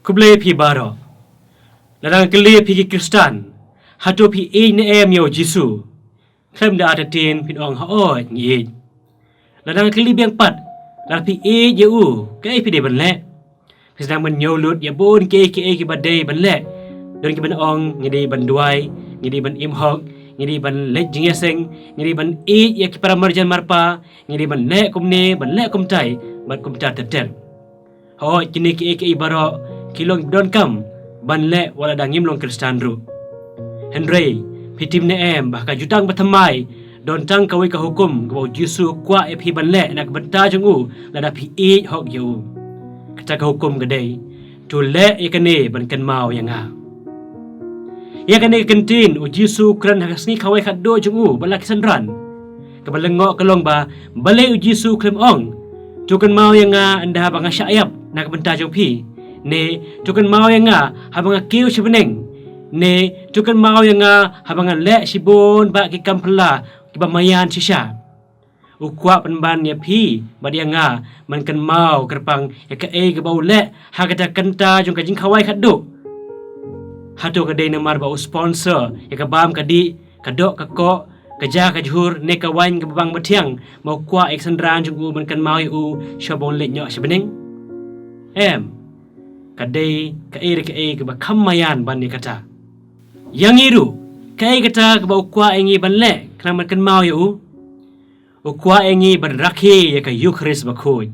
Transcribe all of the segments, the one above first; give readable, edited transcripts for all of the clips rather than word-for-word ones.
Kublai pi baro. Ladang keli pi Kristan. Hatu pi ne yo Jisu. Klem da atatin pin ong ha ngi. Ladang keli biang pat. Ladang pi ye u. Kai pi de ban le. Sedang menyolut ya bon ke badai ban le. Don ki ban ong ngi ban duai, ngi ban imhok, ngi ban le jingeseng, ngi ban ya ki para marjan marpa, ngi ban le kumne, ban le kum tai, ban kum ta tetel. Ho kini ki baro kilong don kam ban le wala dangim long Kristan ru. Hynrei pitim ne bahkan jutang batamai don tang kawei ka hukum ko Jisu kwah pi ban le nak benta jungu lada pi hok yu. Kata ka hukum gadai tu le ikane ban kan mau yang ia kene kentin Jisu kran hakasni kawei khaddo jungu bala kisanran kabalengok kelong ba balai Jisu klem ong tukan mau yang anda banga syayap nak benta jong pi ne tukan mau yang habanga kiu si Bneng ne tukan mau yang habanga le si bon ba ki kampla ki bamayan sisya ukwa penban ya pi badi yang man kan mau kerpang ya ka ke bau le ha kata kenta jong ka jing kawai khaddo hatu kadai namar ba sponsor ya ka bam kadi kadok kako kaja kajhur ne kawan ke babang batiang mau kwa eksandran jugu man kan mau u shabon le nyo Bneng kadai ke ba kamayan ban ni kata yang iru kai kata ke ba kwa engi ban le kana man kan mau u ukwa engi ban rakhi ya ka Eucharist ba khoi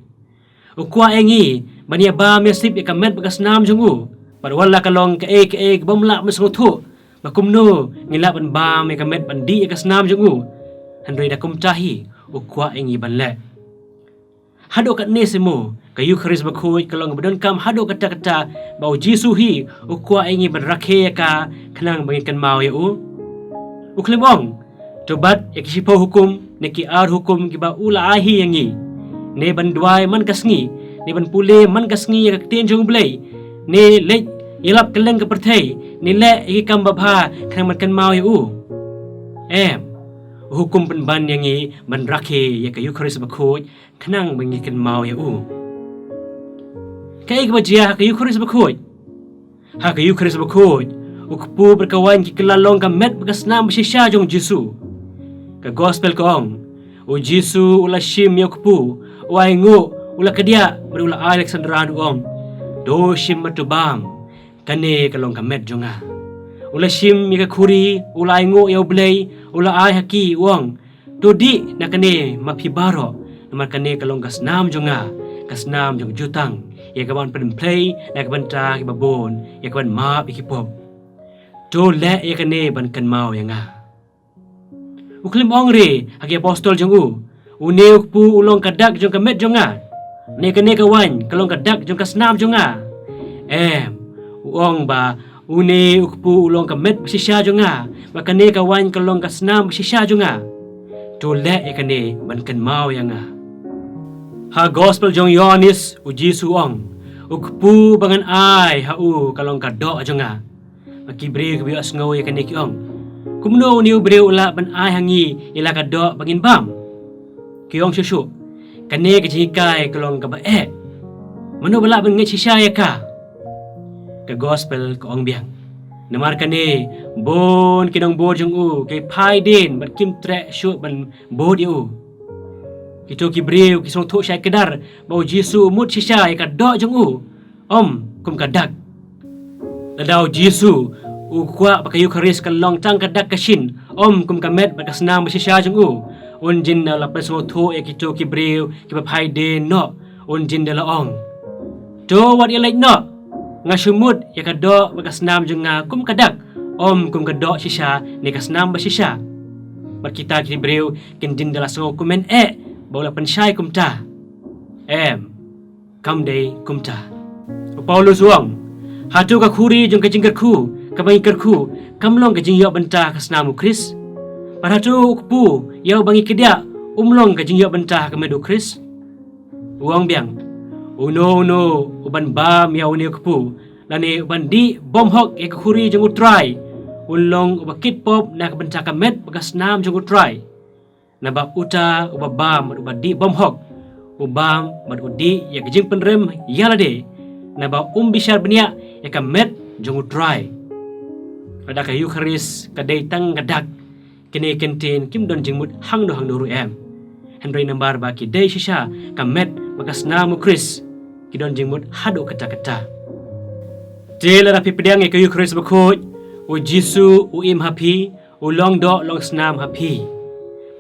ukwa engi ban ya bam ya sip ya ka met bagas nam jugu pada wala kalong ke bamla mesngotu makumno ngila ban bam me kamet bandi ka snam jungu hynrei da kum tahi ukwa engi ban le hado kat ne semo ka Eucharist ba khoi kalong badon kam hado kata bau Jisu hi ukwa engi ban rakhe ka khnang bangin kan mau ya u uklemong tobat ya kisipo hukum ne ki ar hukum ki ba ula ahi yangi ne ban duai man kasngi ne ban pule man kasngi ya tin jong blai ni le yelap keleng ke pertai ni le iki kam babha khang man kan mau yu hukum penban yang i man rakhe ya ka Eucharist ba khoi khnang bangi kan mau yu kai ka bajia ka Eucharist ba khoi ha ka Eucharist ba khoi ukpu berkawan ki kelalong ka met bagasnam sisya jong Jisu ka gospel ko ong Jisu ula shim yakpu wa ingu ula kedia berula Alexandra ong do shim matubam kane kalong kamet jonga ula shim mika khuri ula ingo yaw blay ula ay haki wong do di na kane mapibaro namar kane kalong kasnam jonga kasnam jong jutang ya kaban pen play na kabanta ki babon ya kaban map ikipop do le ya kane ban kan mau yanga uklim ong re haki apostol jongu une ukpu ulong kadak jong kamet jonga ne kane kawan kalong kadak jong kasnam jonga uong ba une ukpu ulong kamet sisya jonga makane kawan kalong kasnam sisya jonga tole ekane ban kan mau yanga ha gospel jong Yohanes Jisu ong ukpu bangan ai ha u kalong kadok jonga makibre ku bias ngau ekane ki ong kumno ni ubre ula ban ai hangi ila kadok bangin bam ki ong shushu kane kejikai kalong ka ba mano bala ban ngai sisya ya ka ka gospel ko ong biang namar kane bon kinong bod jong u kay pai din ban kim tre shu ban bod yu kito ki breu ki song tho shai kedar bau Jisu mut sisya ka do jong u kum kadak ladau Jisu u kwa ba Eucharist kan long tang kadak kashin kum kamet ba kasnam sisya jong u unjin na la pasmo tho e kito ki breu ki ba pai din no unjin de la ong to what you like no ngasumut ya kado bagasnam junga kum kadak kum kado sisya ni kasnam ba sisya berkita ki breu kin din dala so kumen bola pensyai kumta kam day kumta Paulus wong hatu ka khuri jung ka jingkar khu ka bangi kerku kamlong ka jingyo benta kasnamu Kris paratu ukpu yau bangi kedia umlong ka jingyo benta ka medu Kris uang biang no uban bam ya uni kupu lani uban di bom hok e khuri jeng utrai ulong ubakit pop na kabenta kamet bagas nam jeng utrai na bab uta ubabam ubadi bom hok ubam mad udi ya gejing penrem yala de na ba bishar bnia ya met jong dry. Ada ka Eucharis kadai tang gadak kini kentin kim don jingmut hang do ru em. Hynrei nambar ba ki dei shisha met bakas namu Chris ki don jingmut hado kata-kata. Tela rapi pedang ka Eucharis bakoj u Jisu u im happy u long do long snam happy.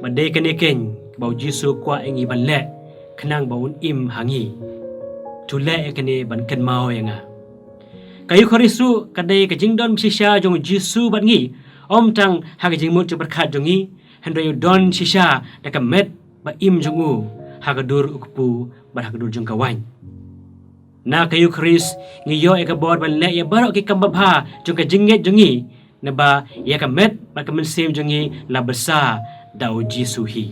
Madai kene ken bau Jisu kwa engi banle kenang baun im hangi. Tule kene ban ken mau yanga. Kayu kharisu kadai ka jingdon shisha jong Jisu ban ngi om tang ha ka jingmut chu berkat jongi Hynrei don shisha da ka met ba im jongu ha ka dur ukpu ba ha ka dur jong kawan. Na kayu kharis ngiyo e ka bod ban le ya barok ki kambabha jong ka jinget jongi na ba ya ka met ba ka mensim jongi la besar dau Jisu hi.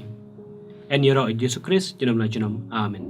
En yero Yesus Kristus jenam la jenam. Amin.